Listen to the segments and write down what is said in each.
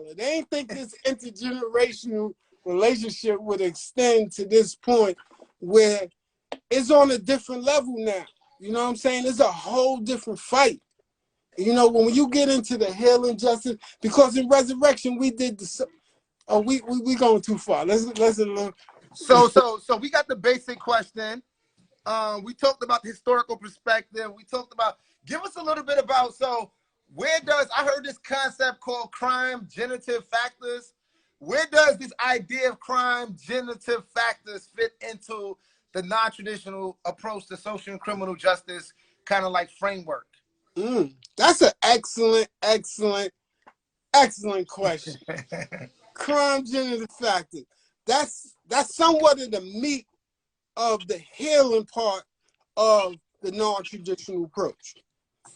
$1. They ain't think this intergenerational relationship would extend to this point where it's on a different level now. You know what I'm saying? It's a whole different fight. You know, when you get into the healing justice, because in Resurrection we did the. Oh, we going too far. Let's look. So we got the basic question. We talked about the historical perspective. We talked about, give us a little bit about, so where does, I heard this concept called crime generative factors. Where does this idea of crime generative factors fit into the non-traditional approach to social and criminal justice kind of like framework? That's an excellent question. Crime generative factors. That's somewhat of the meat of the healing part of the non-traditional approach.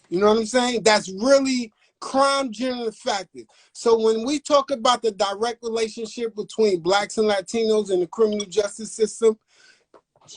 You know what I'm saying? That's really crime generative factors. So when we talk about the direct relationship between Blacks and Latinos in the criminal justice system,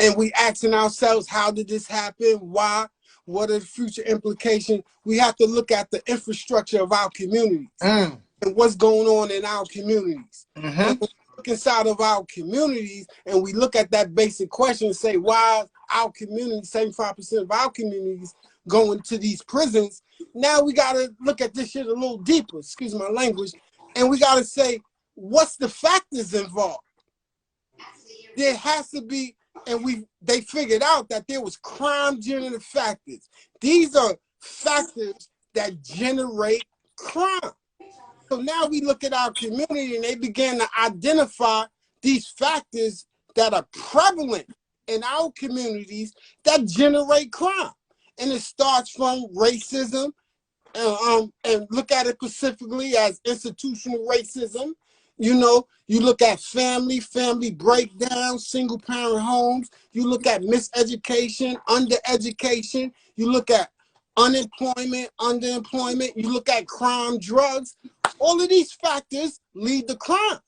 and we asking ourselves, how did this happen? Why? What are the future implications? We have to look at the infrastructure of our communities and what's going on in our communities. And when we look inside of our communities and we look at that basic question and say, why our community, 75% of our communities going to these prisons, now we got to look at this shit a little deeper, excuse my language, and we got to say, what's the factors involved? There has to be, and they figured out that there was crime generative factors. These are factors that generate crime. So now we look at our community and they began to identify these factors that are prevalent in our communities that generate crime. And it starts from racism, and look at it specifically as institutional racism. You know, you look at family breakdown, single parent homes. You look at miseducation, undereducation. You look at unemployment, underemployment. You look at crime, drugs. All of these factors lead to crime,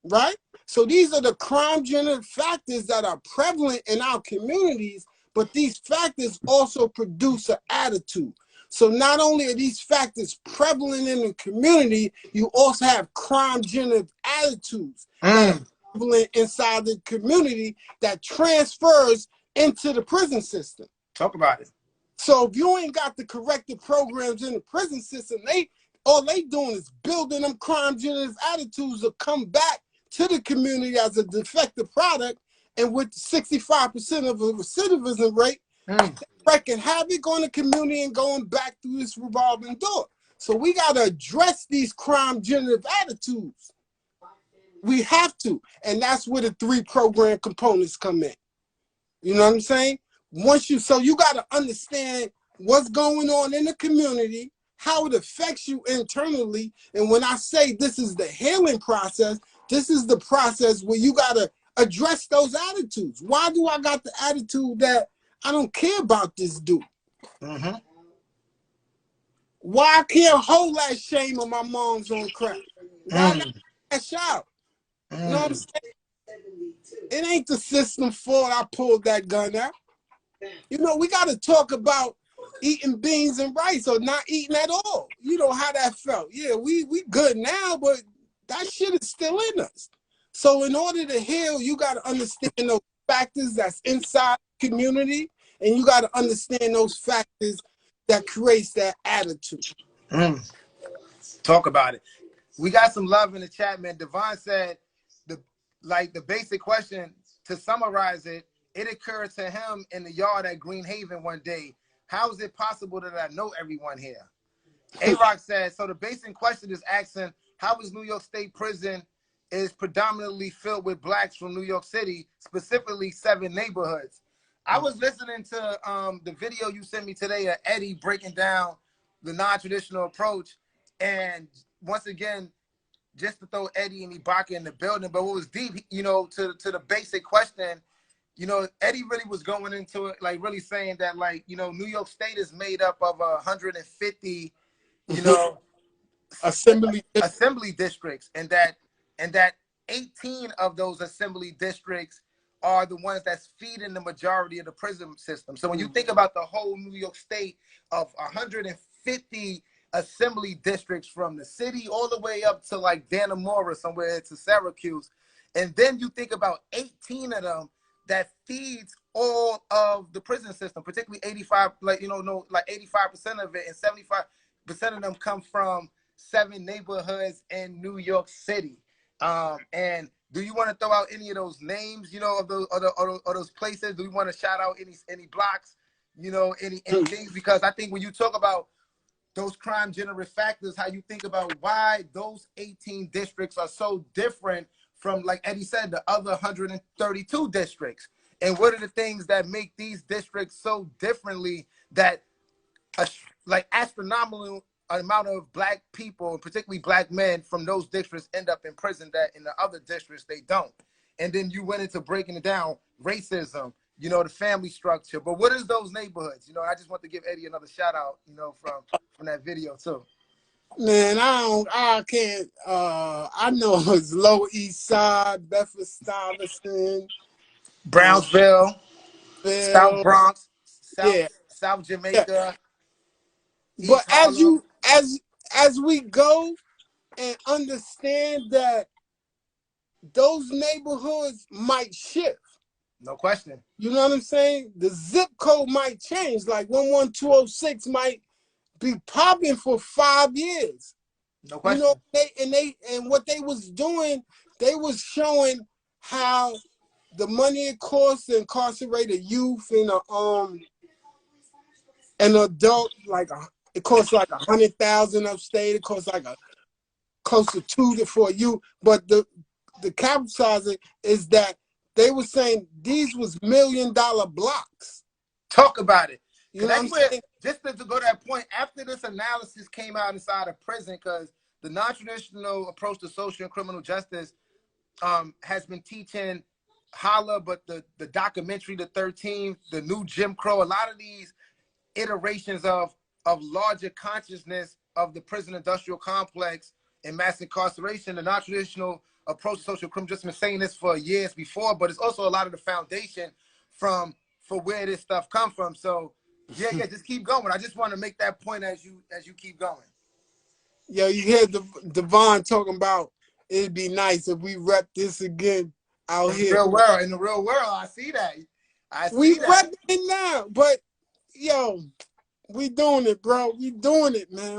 right? So these are the crime generative factors that are prevalent in our communities, but these factors also produce an attitude. So not only are these factors prevalent in the community, you also have crime generative attitudes that are prevalent inside the community that transfers into the prison system. Talk about it. So if you ain't got the corrective programs in the prison system, all they doing is building them crime generative attitudes to come back to the community as a defective product, and with 65% of a recidivism rate, wreaking havoc on the community and going back through this revolving door. So we got to address these crime generative attitudes. We have to, and that's where the 3 program components come in. You know what I'm saying? So you got to understand what's going on in the community, how it affects you internally. And when I say this is the healing process, this is the process where you got to address those attitudes. Why do I got the attitude that I don't care about this dude? Why I can't hold that shame on my mom's on crack? Why I got that shout? You know what I'm saying? It ain't the system fault I pulled that gun out. You know, we got to talk about eating beans and rice or not eating at all. You know how that felt. Yeah, we good now, but that shit is still in us. So in order to heal, you got to understand those factors that's inside the community, and you got to understand those factors that creates that attitude. Talk about it. We got some love in the chat, man. Devon said the basic question, to summarize it, it occurred to him in the yard at Green Haven one day. How is it possible that I know everyone here? A-Rock says, so the basic question is asking, how is New York State Prison is predominantly filled with Blacks from New York City, specifically 7 neighborhoods? I was listening to the video you sent me today of Eddie breaking down the non-traditional approach. And once again, just to throw Eddie and Ibaka in the building, but what was deep, you know, to the basic question, you know, Eddie really was going into it, like really saying that, like, you know, New York State is made up of 150, you know, assembly districts, and that 18 of those assembly districts are the ones that's feeding the majority of the prison system. So when you think about the whole New York State of 150 assembly districts from the city all the way up to like Dannemora, somewhere to Syracuse. And then you think about 18 of them that feeds all of the prison system, particularly 85, like, you know, no, like 85% of it, and 75% of them come from 7 neighborhoods in New York City. And do you want to throw out any of those names, you know, of those places? Do you want to shout out any blocks, you know, any things? Because I think when you talk about those crime generative factors, how you think about why those 18 districts are so different from, like Eddie said, the other 132 districts. And what are the things that make these districts so differently that like astronomical amount of black people, particularly black men from those districts, end up in prison that in the other districts they don't. And then you went into breaking it down, racism, you know, the family structure. But what is those neighborhoods? You know, I just want to give Eddie another shout out, you know, from that video too. Man, I can't, I know it's Lower East Side, Bedford Stuyvesant, Brownsville, South Phil, Bronx, yeah, South yeah. Jamaica, But East Harlem. as we go and understand that those neighborhoods might shift. No question. You know what I'm saying? The zip code might change. Like 11206 might be popping for 5 years. No You question. know, and what they was doing, they was showing how the money it costs to incarcerate a youth and an adult, like it costs like 100,000 upstate. It costs like close to 2 for you. But the capitalizing is that they were saying these was $1 million blocks. Talk about it. You know what I'm Where, saying? just to go to that point, after this analysis came out inside of prison, because the non-traditional approach to social and criminal justice has been teaching H.O.L.L.A, but the documentary, the 13, the new Jim Crow, a lot of these iterations of larger consciousness of the prison industrial complex and mass incarceration. The non-traditional approach to social criminal justice, been saying this for years before, but it's also a lot of the foundation for where this stuff come from. So yeah, just keep going. I just want to make that point as you keep going. Yo, you hear Devon talking about it'd be nice if we rep this again out here. In the real world, I see that. We rep it now, but yo, we doing it, bro. We doing it, man.